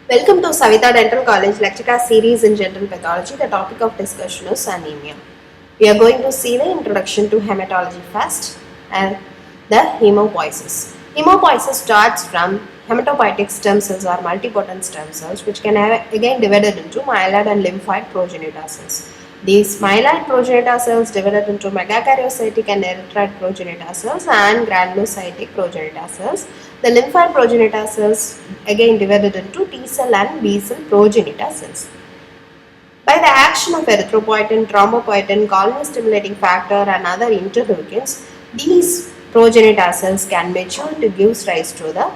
Welcome to Savita Dental College lecture class series in general pathology. The topic of discussion is anemia. We are going to see the introduction to hematology first and the hemopoiesis. Hemopoiesis starts from hematopoietic stem cells or multipotent stem cells, which can again divided into myeloid and lymphoid progenitor cells. These myeloid progenitor cells divided into megakaryocytic and erythroid progenitor cells and granulocytic progenitor cells. The lymphoid progenitor cells again divided into T cell and B cell progenitor cells. By the action of erythropoietin, thrombopoietin, colony stimulating factor and other interleukins, these progenitor cells can mature to give rise to the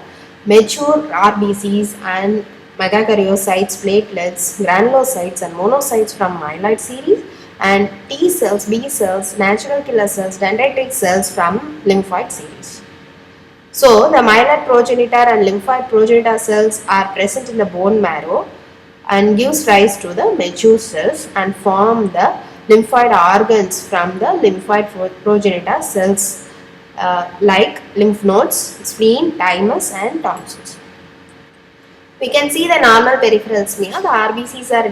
mature RBCs and megakaryocytes, platelets, granulocytes and monocytes from myeloid series, and T cells, B cells, natural killer cells, dendritic cells from lymphoid series. So, the myeloid progenitor and lymphoid progenitor cells are present in the bone marrow and gives rise to the mature cells and form the lymphoid organs from the lymphoid progenitor cells like lymph nodes, spleen, thymus and tonsils. We can see the normal peripheral smear. The RBCs are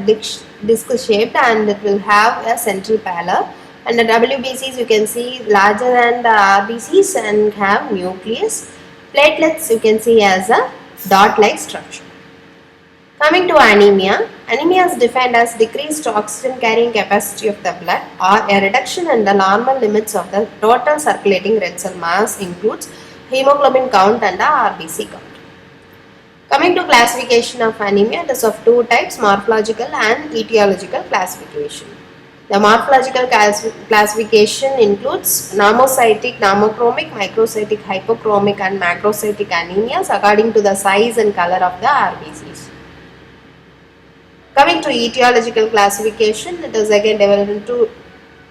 disc shaped and it will have a central pallor, and the WBCs you can see larger than the RBCs and have nucleus. Platelets you can see as a dot-like structure. Coming to anemia, anemia is defined as decreased oxygen carrying capacity of the blood or a reduction in the normal limits of the total circulating red cell mass, includes hemoglobin count and the RBC count. Coming to classification of anemia, it is of two types, morphological and etiological classification. The morphological classification includes normocytic, normochromic, microcytic, hypochromic and macrocytic anemias according to the size and color of the RBCs. Coming to etiological classification, it is again divided into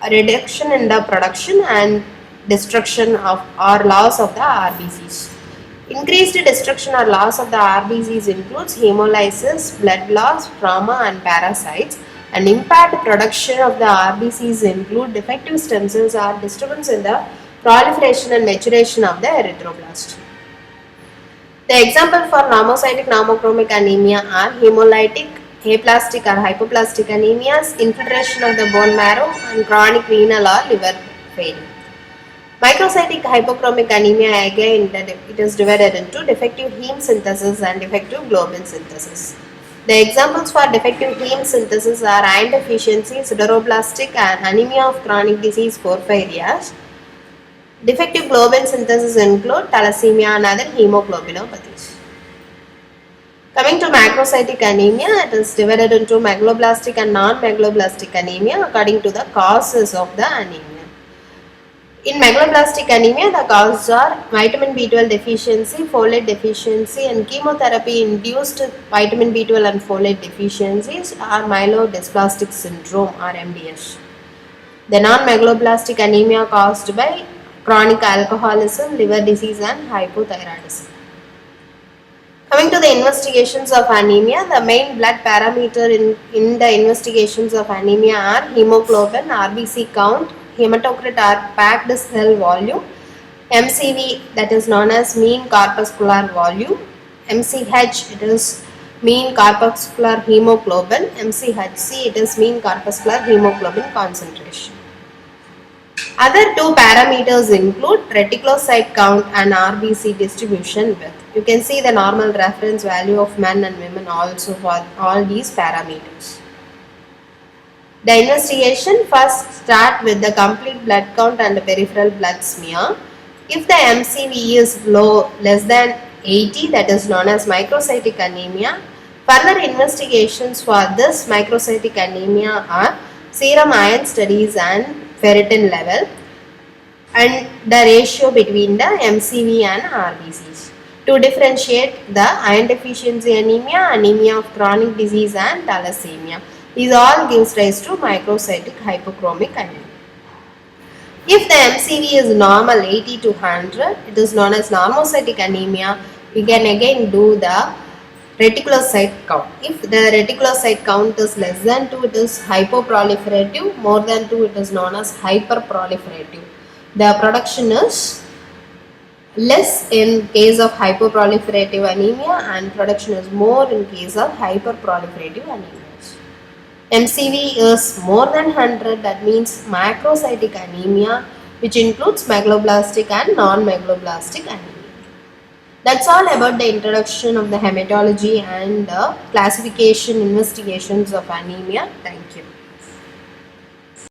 a reduction in the production and destruction of or loss of the RBCs. Increased destruction or loss of the RBCs includes hemolysis, blood loss, trauma and parasites, and impaired production of the RBCs include defective stem cells or disturbance in the proliferation and maturation of the erythroblast. The example for normocytic normochromic anemia are hemolytic, aplastic or hypoplastic anemias, infiltration of the bone marrow and chronic renal or liver failure. Microcytic hypochromic anemia, again it is divided into defective heme synthesis and defective globin synthesis. The examples for defective heme synthesis are iron deficiency, sideroblastic and anemia of chronic disease porphyrias. Defective globin synthesis include thalassemia and other hemoglobinopathies. Coming to macrocytic anemia, it is divided into megaloblastic and non-megaloblastic anemia according to the causes of the anemia. In megaloblastic anemia, the causes are vitamin B12 deficiency, folate deficiency and chemotherapy-induced vitamin B12 and folate deficiencies or myelodysplastic syndrome or MDS. The non-megaloblastic anemia caused by chronic alcoholism, liver disease and hypothyroidism. Coming to the investigations of anemia, the main blood parameter in the investigations of anemia are hemoglobin, RBC count, hematocrit or packed cell volume, MCV that is known as mean corpuscular volume, MCH it is mean corpuscular hemoglobin, MCHC it is mean corpuscular hemoglobin concentration. Other two parameters include reticulocyte count and RBC distribution width. You can see the normal reference value of men and women also for all these parameters. The investigation first start with the complete blood count and the peripheral blood smear. If the MCV is low, less than 80, that is known as microcytic anemia. Further investigations for this microcytic anemia are serum iron studies and ferritin level and the ratio between the MCV and RBCs. To differentiate the iron deficiency anemia, anemia of chronic disease and thalassemia. These all gives rise to microcytic hypochromic anemia. If the MCV is normal 80 to 100, it is known as normocytic anemia. We can again do the reticulocyte count. If the reticulocyte count is less than 2, it is hypoproliferative. More than 2, it is known as hyperproliferative. The production is less in case of hypoproliferative anemia, and production is more in case of hyperproliferative anemias. MCV is more than 100, that means macrocytic anemia, which includes megaloblastic and non-megaloblastic anemia. That's all about the introduction of the hematology and the classification investigations of anemia. Thank you.